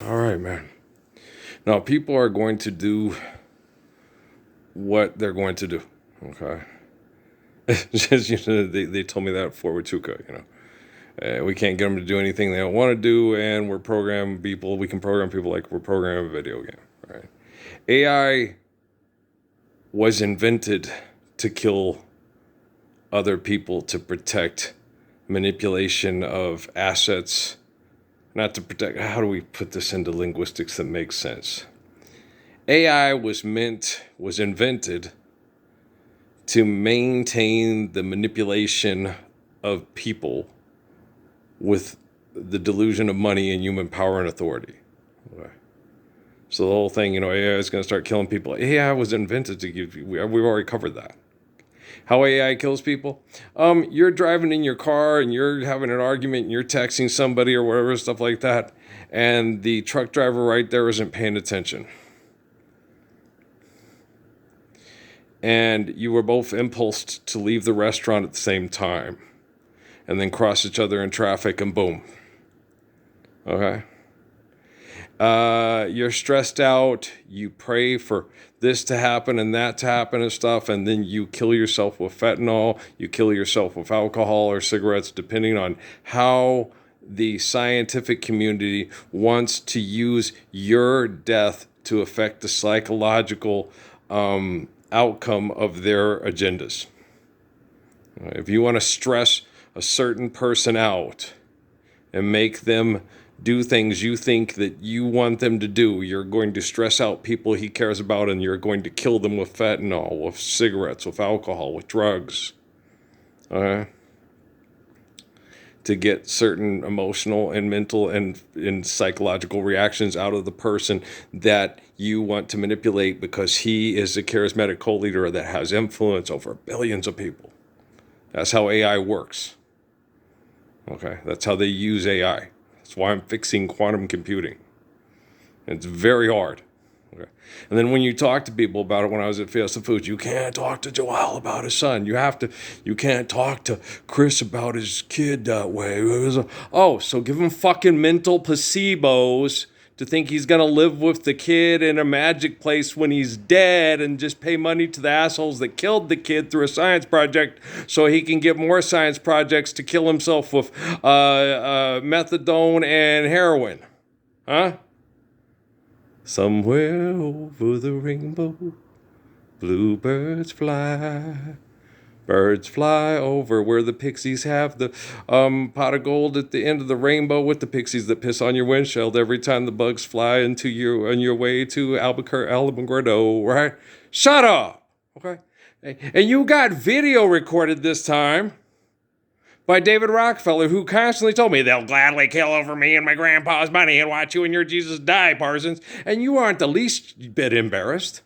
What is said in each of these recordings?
All right, man. Now, people are going to do what they're going to do. Okay. Just, they told me that for Huachuca, we can't get them to do anything they don't want to do, and we can program people like we're programming a video game, right? AI was invented to kill other people, to protect manipulation of assets, not to protect. How do we put this into linguistics that makes sense? AI was invented to maintain the manipulation of people with the delusion of money and human power and authority. Okay. So the whole thing, AI is going to start killing people. AI was invented to give. We've already covered that. How AI kills people? You're driving in your car and you're having an argument and you're texting somebody or whatever, stuff like that, and the truck driver right there isn't paying attention. And you were both impulsed to leave the restaurant at the same time and then cross each other in traffic and boom. Okay? You're stressed out. You pray for this to happen and that to happen and stuff, and then you kill yourself with fentanyl. You kill yourself with alcohol or cigarettes, depending on how the scientific community wants to use your death to affect the psychological outcome of their agendas. If you want to stress a certain person out and make them do things you think that you want them to do, you're going to stress out people he cares about, and you're going to kill them with fentanyl, with cigarettes, with alcohol, with drugs. To get certain emotional and mental and psychological reactions out of the person that you want to manipulate, because he is a charismatic cult leader that has influence over billions of people. That's how AI works. Okay, that's how they use AI. That's why I'm fixing quantum computing. It's very hard. Okay. And then when you talk to people about it, when I was at Fiesta Foods, you can't talk to Joel about his son. You can't talk to Chris about his kid that way. So give him fucking mental placebos to think he's going to live with the kid in a magic place when he's dead, and just pay money to the assholes that killed the kid through a science project so he can get more science projects to kill himself with methadone and heroin. Huh? Somewhere over the rainbow, bluebirds fly. Birds fly over where the pixies have the pot of gold at the end of the rainbow, with the pixies that piss on your windshield every time the bugs fly on your way to Albuquerque, right? Shut up, okay? And you got video recorded this time by David Rockefeller, who constantly told me they'll gladly kill over me and my grandpa's money and watch you and your Jesus die, Parsons. And you aren't the least bit embarrassed.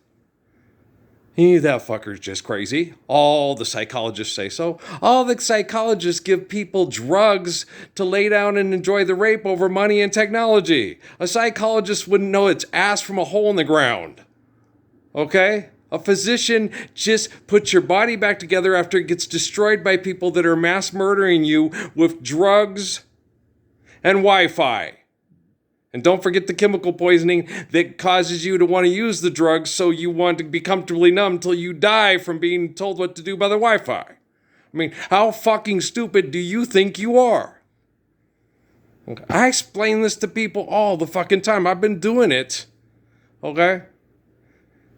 That fucker's just crazy. All the psychologists say so. All the psychologists give people drugs to lay down and enjoy the rape over money and technology. A psychologist wouldn't know its ass from a hole in the ground. Okay? A physician just puts your body back together after it gets destroyed by people that are mass murdering you with drugs and Wi-Fi. And don't forget the chemical poisoning that causes you to want to use the drugs, so you want to be comfortably numb till you die from being told what to do by the Wi-Fi. I mean, how fucking stupid do you think you are? Okay. I explain this to people all the fucking time. I've been doing it, okay,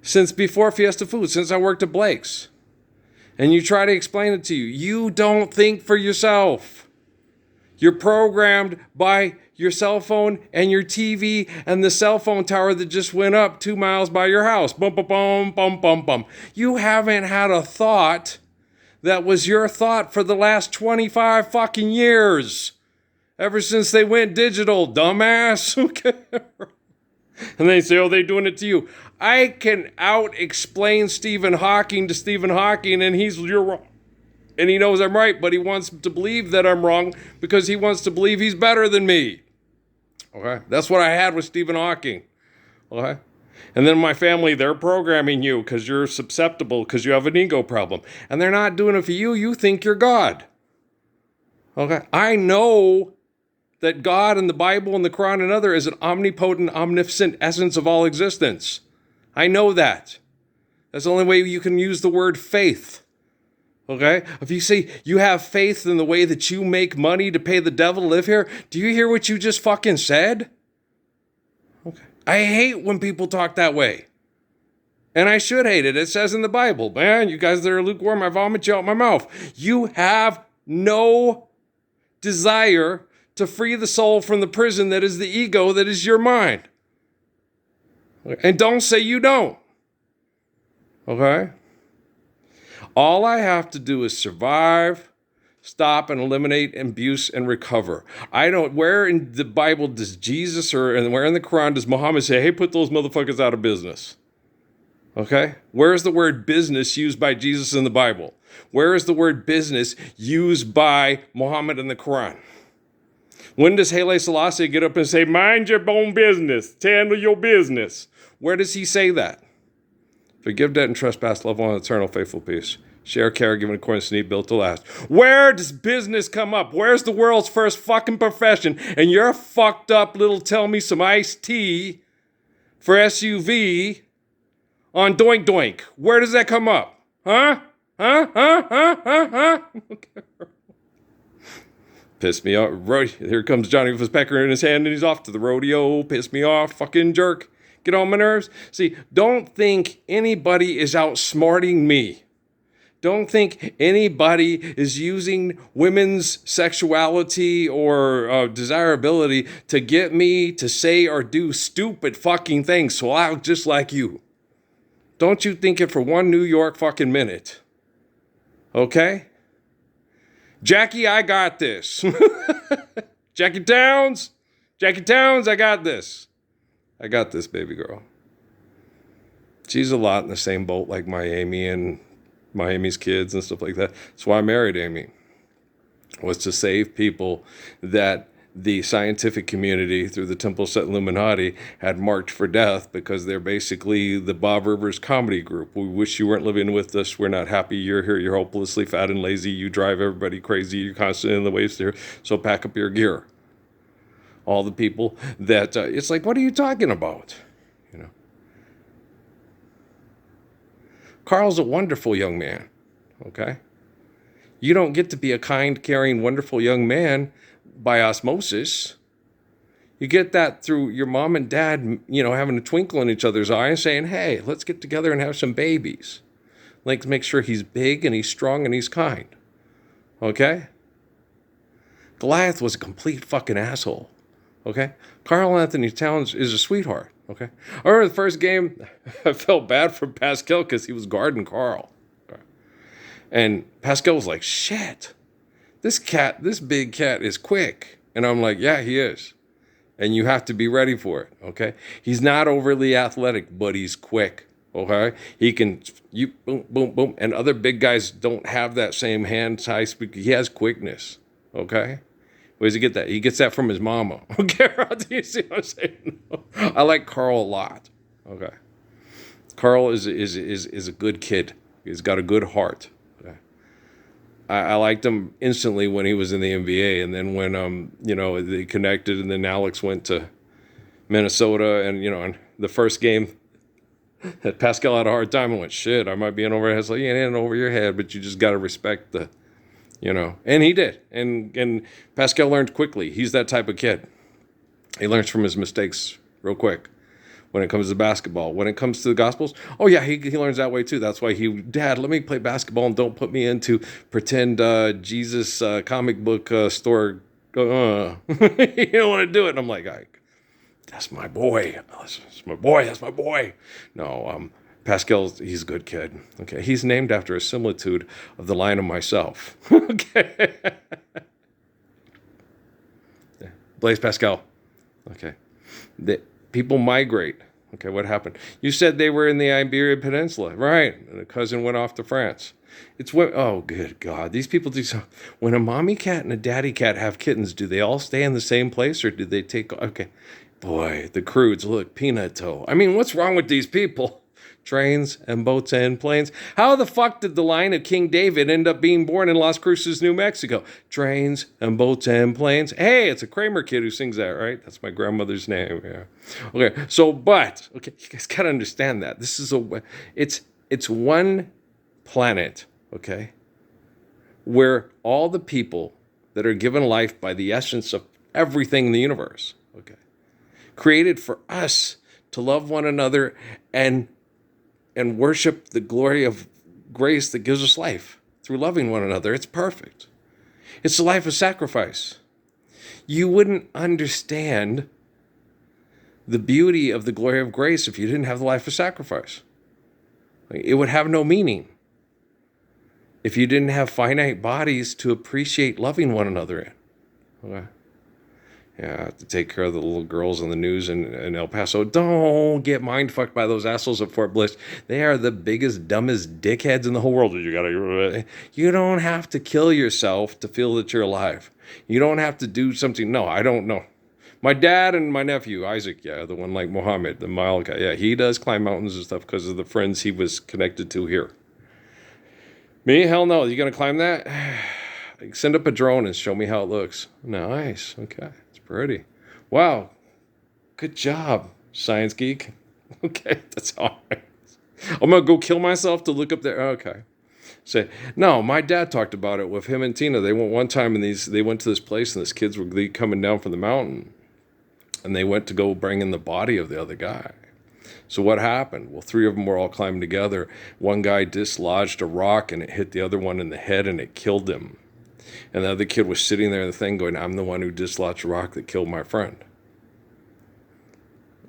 since before Fiesta Foods, since I worked at Blake's. And you try to explain it to you. You don't think for yourself. You're programmed by your cell phone and your TV and the cell phone tower that just went up 2 miles by your house. Bum, bum, bum, bum, bum, bum. You haven't had a thought that was your thought for the last 25 fucking years. Ever since they went digital, dumbass. Okay. And they say, they're doing it to you. I can out-explain Stephen Hawking to Stephen Hawking, and you're wrong. And he knows I'm right, but he wants to believe that I'm wrong because he wants to believe he's better than me. Okay? That's what I had with Stephen Hawking. Okay? And then my family, they're programming you because you're susceptible, because you have an ego problem. And they're not doing it for you. You think you're God. Okay? I know that God and the Bible and the Quran and other is an omnipotent, omnipotent essence of all existence. I know that. That's the only way you can use the word faith. Okay? If you say you have faith in the way that you make money to pay the devil to live here, do you hear what you just fucking said? Okay. I hate when people talk that way. And I should hate it. It says in the Bible, man, you guys that are lukewarm, I vomit you out my mouth. You have no desire to free the soul from the prison that is the ego, that is your mind. And don't say you don't. Okay? All I have to do is survive, stop, and eliminate abuse and recover. Where in the Bible does Jesus and where in the Quran does Muhammad say, hey, put those motherfuckers out of business? Okay? Where is the word business used by Jesus in the Bible? Where is the word business used by Muhammad in the Quran? When does Haile Selassie get up and say, mind your own business, handle your business? Where does he say that? Forgive debt and trespass, love one, eternal, faithful peace. Share, care, given according to need, built to last. Where does business come up? Where's the world's first fucking profession? And you're fucked up little tell me some iced tea for SUV on Doink Doink. Where does that come up? Huh? Piss me off. Here comes Johnny with his pecker in his hand and he's off to the rodeo. Piss me off, fucking jerk. Get on my nerves. See, don't think anybody is outsmarting me. Don't think anybody is using women's sexuality or desirability to get me to say or do stupid fucking things so I'll just like you. Don't you think it for one New York fucking minute. Okay? Jackie, I got this. Jackie Towns, I got this. I got this, baby girl. She's a lot in the same boat like my Amy and my Amy's kids and stuff like that. That's why I married Amy, was to save people that the scientific community through the Temple Set Illuminati had marked for death because they're basically the Bob Rivers comedy group. We wish you weren't living with us. We're not happy you're here. You're hopelessly fat and lazy. You drive everybody crazy. You're constantly in the waste here. So pack up your gear. All the people that, it's like, what are you talking about? You know. Carl's a wonderful young man, okay? You don't get to be a kind, caring, wonderful young man by osmosis. You get that through your mom and dad, having a twinkle in each other's eye and saying, hey, let's get together and have some babies. Like, make sure he's big and he's strong and he's kind, okay? Goliath was a complete fucking asshole. Okay? Karl Anthony Towns is a sweetheart. Okay? I remember the first game, I felt bad for Pascal because he was guarding Karl. And Pascal was like, shit, this big cat is quick. And I'm like, yeah, he is. And you have to be ready for it. Okay? He's not overly athletic, but he's quick. Okay? He can, boom, boom, boom. And other big guys don't have that same hand-eye speed. He has quickness. Okay? Where does he get that? He gets that from his mama. Okay, do you see what I'm saying? No. I like Karl a lot. Okay, Karl is a good kid. He's got a good heart. Okay. I liked him instantly when he was in the NBA, and then when they connected, and then Alex went to Minnesota, and and the first game, Pascal had a hard time and went, shit, I might be in over your head. So you ain't in over your head, but you just got to respect the. And he did. And Pascal learned quickly. He's that type of kid. He learns from his mistakes real quick when it comes to basketball. When it comes to the Gospels, oh yeah, he learns that way too. That's why Dad, let me play basketball and don't put me into pretend Jesus comic book store. You don't want to do it. And I'm like, that's my boy. That's my boy. No, Pascal, he's a good kid. Okay, he's named after a similitude of the line of myself. Okay, Blaise Pascal. Okay, people migrate. Okay, what happened? You said they were in the Iberian Peninsula, right? And a cousin went off to France. Oh, good God, these people do so. When a mommy cat and a daddy cat have kittens, do they all stay in the same place, or do they take? Okay, boy, the crudes look peanut toe. I mean, what's wrong with these people? trains and boats and planes. How the fuck did the line of King David end up being born in Las Cruces, New Mexico? Trains and boats and planes. Hey, it's a Kramer kid who sings that, right? That's my grandmother's name. Yeah. Okay. So, okay, you guys gotta understand that this is it's one planet, okay, where all the people that are given life by the essence of everything in the universe, okay, created for us to love one another and worship the glory of grace that gives us life through loving one another. It's perfect. It's a life of sacrifice. You wouldn't understand the beauty of the glory of grace if you didn't have the life of sacrifice. It would have no meaning if you didn't have finite bodies to appreciate loving one another in. Okay. Yeah, I have to take care of the little girls on the news in El Paso. Don't get mind fucked by those assholes at Fort Bliss. They are the biggest, dumbest dickheads in the whole world. You don't have to kill yourself to feel that you're alive. You don't have to do something. No, I don't know. My dad and my nephew, Isaac, yeah, the one like Mohammed, the mile guy, yeah, he does climb mountains and stuff because of the friends he was connected to here. Me? Hell no. You going to climb that? Send up a drone and show me how it looks. Nice. Okay. Pretty. Wow. Good job, science geek. Okay, that's all right. I'm going to go kill myself to look up there. Okay. Say, no, my dad talked about it with him and Tina. They went one time and they went to this place and these kids were coming down from the mountain and they went to go bring in the body of the other guy. So what happened? Well, three of them were all climbing together. One guy dislodged a rock and it hit the other one in the head and it killed him. And the other kid was sitting there in the thing going, I'm the one who dislodged a rock that killed my friend.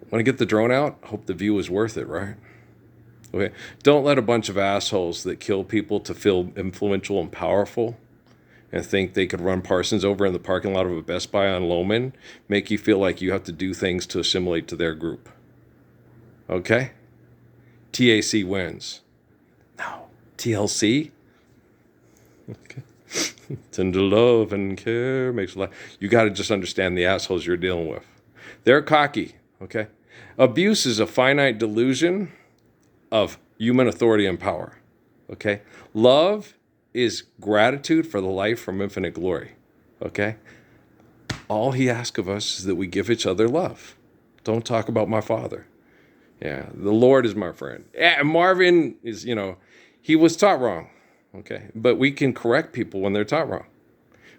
Want to get the drone out? Hope the view is worth it, right? Okay. Don't let a bunch of assholes that kill people to feel influential and powerful and think they could run Parsons over in the parking lot of a Best Buy on Loman make you feel like you have to do things to assimilate to their group. Okay? TAC wins. No. TLC? Okay. Tender love and care makes life. You got to just understand the assholes you're dealing with. They're cocky, okay? Abuse is a finite delusion of human authority and power, okay? Love is gratitude for the life from infinite glory, okay? All he asks of us is that we give each other love. Don't talk about my father. Yeah, the Lord is my friend. Yeah, Marvin is, he was taught wrong. Okay, but we can correct people when they're taught wrong.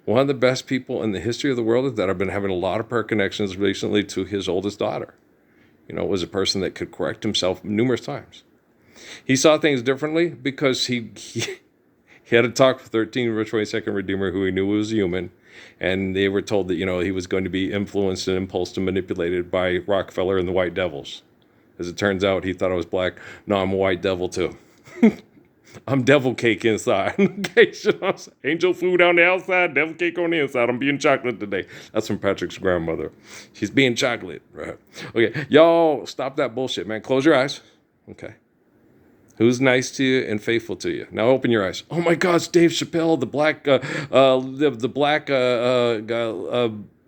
One of the best people in the history of the world that I've been having a lot of prayer connections recently to his oldest daughter. Was a person that could correct himself numerous times. He saw things differently because he had a talk with 13 Rich 22nd Redeemer who he knew was human, and they were told that, he was going to be influenced and impulsed and manipulated by Rockefeller and the White Devils. As it turns out, he thought I was black. No, I'm a white devil too. I'm devil cake inside. Okay, angel food on the outside, devil cake on the inside. I'm being chocolate today. That's from Patrick's grandmother. She's being chocolate, right? Okay, y'all stop that bullshit, man. Close your eyes. Okay. Who's nice to you and faithful to you? Now open your eyes. Oh my God, it's Dave Chappelle, the black,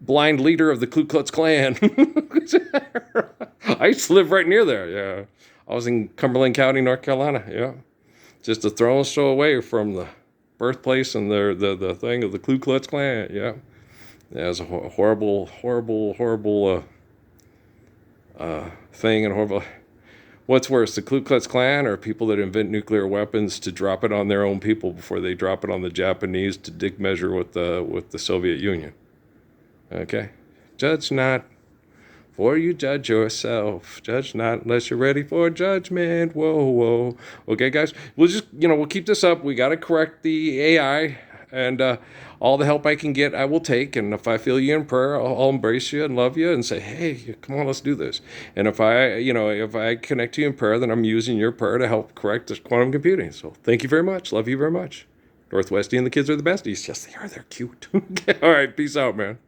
blind leader of the Ku Klux Klan. I used to live right near there. Yeah, I was in Cumberland County, North Carolina. Yeah. Just a throne's throw away from the birthplace and the thing of the Ku Klux Klan. Yeah. It was a horrible thing and horrible. What's worse, the Ku Klux Klan or people that invent nuclear weapons to drop it on their own people before they drop it on the Japanese to dick measure with the Soviet Union? Okay. Judge not, for you judge yourself. Judge not unless you're ready for judgment. Whoa, whoa. Okay, guys, we'll keep this up. We got to correct the AI, and all the help I can get, I will take. And if I feel you in prayer, I'll embrace you and love you and say, hey, come on, let's do this. And if I connect to you in prayer, then I'm using your prayer to help correct this quantum computing. So thank you very much. Love you very much. Northwesty and the kids are the besties. Yes, they are. They're cute. Okay, all right. Peace out, man.